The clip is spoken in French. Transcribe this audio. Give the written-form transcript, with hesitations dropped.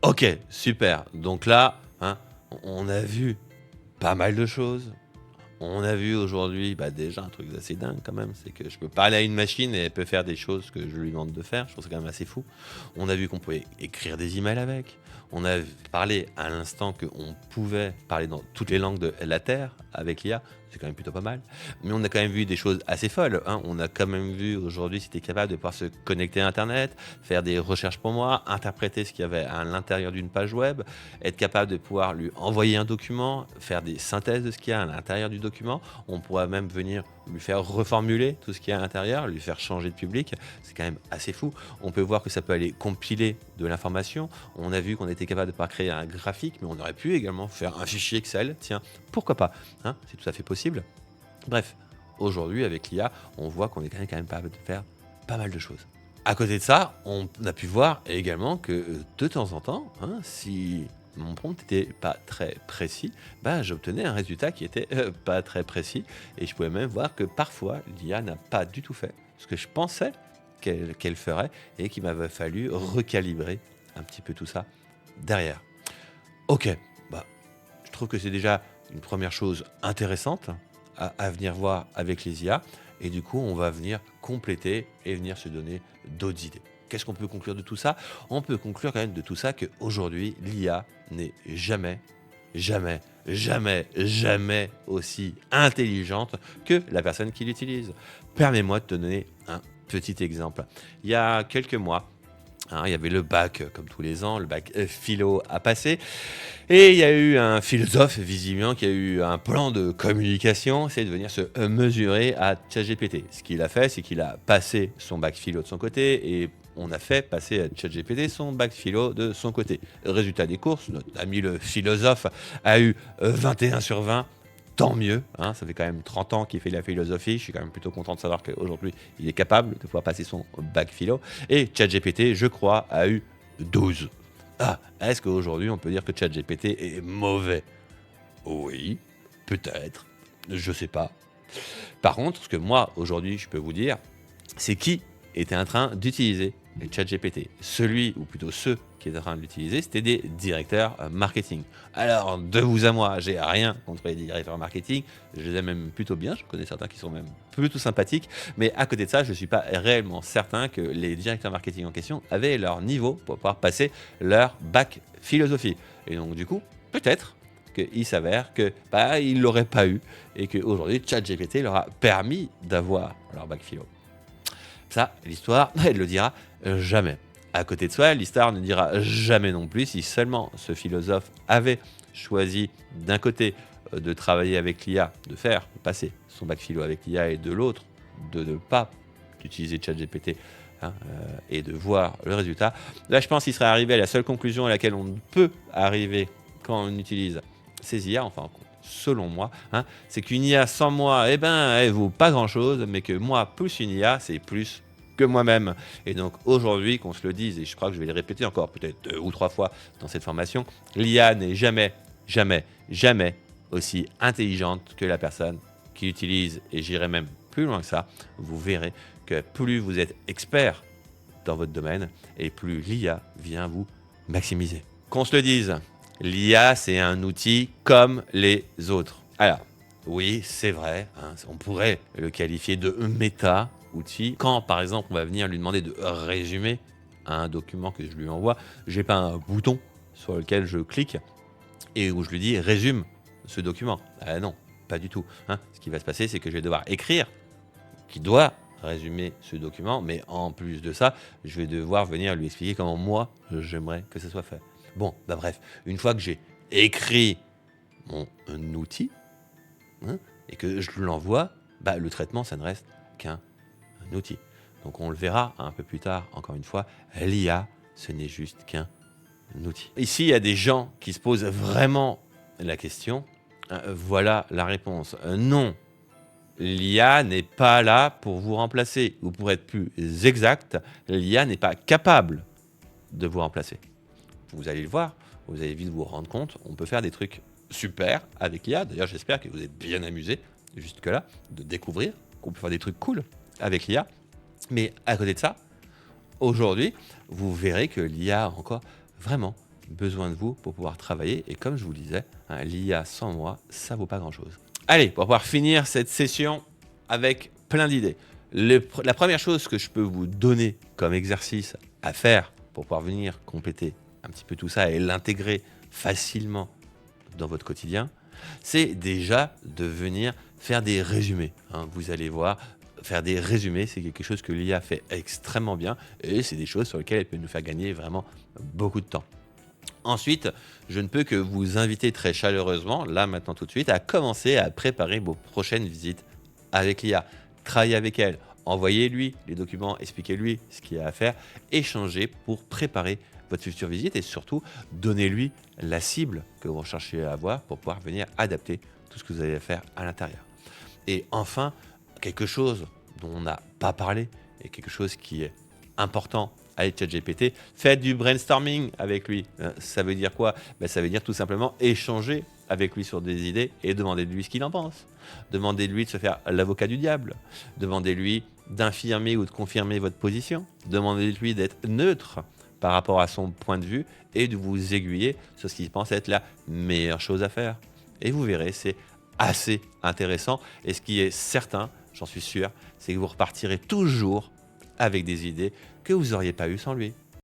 OK, super. Donc là, hein, on a vu pas mal de choses. On a vu aujourd'hui, déjà un truc assez dingue quand même, c'est que je peux parler à une machine et elle peut faire des choses que je lui demande de faire. Je trouve ça quand même assez fou. On a vu qu'on pouvait écrire des emails avec. On a parlé à l'instant qu'on pouvait parler dans toutes les langues de la Terre avec l'IA. C'est quand même plutôt pas mal. Mais on a quand même vu des choses assez folles, hein. On a quand même vu aujourd'hui si tu es capable de pouvoir se connecter à Internet, faire des recherches pour moi, interpréter ce qu'il y avait à l'intérieur d'une page web, être capable de pouvoir lui envoyer un document, faire des synthèses de ce qu'il y a à l'intérieur du document. On pourra même venir lui faire reformuler tout ce qu'il y a à l'intérieur, lui faire changer de public. C'est quand même assez fou. On peut voir que ça peut aller compiler de l'information. On a vu qu'on était capable de pas créer un graphique, mais on aurait pu également faire un fichier Excel. Tiens, pourquoi pas, hein, c'est tout à fait possible. Bref, aujourd'hui avec l'IA, on voit qu'on est quand même capable de faire pas mal de choses. À côté de ça, on a pu voir également que de temps en temps, hein, si mon prompt n'était pas très précis, j'obtenais un résultat qui était pas très précis. Et je pouvais même voir que parfois, l'IA n'a pas du tout fait ce que je pensais qu'elle ferait et qu'il m'avait fallu recalibrer un petit peu tout ça derrière. Ok, je trouve que c'est déjà une première chose intéressante à venir voir avec les IA. Et du coup, on va venir compléter et venir se donner d'autres idées. Qu'est-ce qu'on peut conclure de tout ça? On peut conclure quand même de tout ça qu'aujourd'hui, l'IA n'est jamais, jamais, jamais, jamais aussi intelligente que la personne qui l'utilise. Permets-moi de te donner un petit exemple. Il y a quelques mois, hein, il y avait le bac, comme tous les ans, le bac philo à passer. Et il y a eu un philosophe, visiblement, qui a eu un plan de communication, c'est de venir se mesurer à ChatGPT. Ce qu'il a fait, c'est qu'il a passé son bac philo de son côté et on a fait passer à ChatGPT son bac philo de son côté. Résultat des courses, notre ami le philosophe a eu 21 sur 20. Tant mieux, hein, ça fait quand même 30 ans qu'il fait de la philosophie. Je suis quand même plutôt content de savoir qu'aujourd'hui, il est capable de pouvoir passer son bac philo. Et ChatGPT, je crois, a eu 12. Ah, est-ce qu'aujourd'hui, on peut dire que ChatGPT est mauvais? Oui, peut-être, je sais pas. Par contre, ce que moi, aujourd'hui, je peux vous dire, c'est qui était en train d'utiliser le ChatGPT. Celui, ou plutôt ceux qui étaient en train de l'utiliser, c'était des directeurs marketing. Alors, de vous à moi, j'ai rien contre les directeurs marketing. Je les aime même plutôt bien. Je connais certains qui sont même plutôt sympathiques. Mais à côté de ça, je ne suis pas réellement certain que les directeurs marketing en question avaient leur niveau pour pouvoir passer leur bac philosophie. Et donc, du coup, peut-être qu'il s'avère que ils ne l'auraient pas eu et qu'aujourd'hui, ChatGPT leur a permis d'avoir leur bac philo. Ça, l'histoire, elle le dira jamais. À côté de soi, l'histoire ne dira jamais non plus si seulement ce philosophe avait choisi d'un côté de travailler avec l'IA, de passer son bac philo avec l'IA et de l'autre de ne pas utiliser ChatGPT, hein, et de voir le résultat. Là, je pense qu'il serait arrivé à la seule conclusion à laquelle on peut arriver quand on utilise ces IA, enfin selon moi, hein, c'est qu'une IA sans moi, elle vaut pas grand-chose, mais que moi plus une IA, c'est plus que moi-même. Et donc aujourd'hui, qu'on se le dise, et je crois que je vais le répéter encore peut-être 2 ou 3 fois dans cette formation, l'IA n'est jamais, jamais, jamais aussi intelligente que la personne qui l'utilise. Et j'irai même plus loin que ça. Vous verrez que plus vous êtes expert dans votre domaine, et plus l'IA vient vous maximiser. Qu'on se le dise, l'IA, c'est un outil comme les autres. Alors, oui, c'est vrai, hein, on pourrait le qualifier de méta-outil. Quand, par exemple, on va venir lui demander de résumer un document que je lui envoie, j'ai pas un bouton sur lequel je clique et où je lui dis résume ce document. Ah non, pas du tout, hein. Ce qui va se passer, c'est que je vais devoir écrire qui doit résumer ce document, mais en plus de ça, je vais devoir venir lui expliquer comment moi, j'aimerais que ça soit fait. Bon, bref, une fois que j'ai écrit mon outil, hein, et que je l'envoie, le traitement, ça ne reste qu'un outil. Donc on le verra un peu plus tard, encore une fois, l'IA, ce n'est juste qu'un outil. Ici, il y a des gens qui se posent vraiment la question. Voilà la réponse. Non, l'IA n'est pas là pour vous remplacer. Ou pour être plus exact, l'IA n'est pas capable de vous remplacer. Vous allez le voir, vous allez vite vous rendre compte, on peut faire des trucs super avec l'IA. D'ailleurs, j'espère que vous êtes bien amusés jusque-là de découvrir qu'on peut faire des trucs cool avec l'IA. Mais à côté de ça, aujourd'hui, vous verrez que l'IA a encore vraiment besoin de vous pour pouvoir travailler. Et comme je vous le disais, hein, l'IA sans moi, ça vaut pas grand-chose. Allez, pour pouvoir finir cette session avec plein d'idées. La première chose que je peux vous donner comme exercice à faire pour pouvoir venir compléter un petit peu tout ça et l'intégrer facilement dans votre quotidien, c'est déjà de venir faire des résumés, hein. Vous allez voir, faire des résumés, c'est quelque chose que l'IA fait extrêmement bien et c'est des choses sur lesquelles elle peut nous faire gagner vraiment beaucoup de temps. Ensuite, je ne peux que vous inviter très chaleureusement, là maintenant tout de suite, à commencer à préparer vos prochaines visites avec l'IA. Travaillez avec elle, envoyez-lui les documents, expliquez-lui ce qu'il y a à faire, échangez pour préparer votre future visite et surtout donnez-lui la cible que vous recherchez à avoir pour pouvoir venir adapter tout ce que vous allez faire à l'intérieur. Et enfin, quelque chose dont on n'a pas parlé et quelque chose qui est important avec ChatGPT, faites du brainstorming avec lui. Ça veut dire quoi? Ça veut dire tout simplement échanger avec lui sur des idées et demander de lui ce qu'il en pense. Demandez-lui de se faire l'avocat du diable. Demandez-lui d'infirmer ou de confirmer votre position. Demandez-lui d'être neutre par rapport à son point de vue et de vous aiguiller sur ce qu'il pense être la meilleure chose à faire. Et vous verrez, c'est assez intéressant. Et ce qui est certain, j'en suis sûr, c'est que vous repartirez toujours avec des idées que vous n'auriez pas eues sans lui.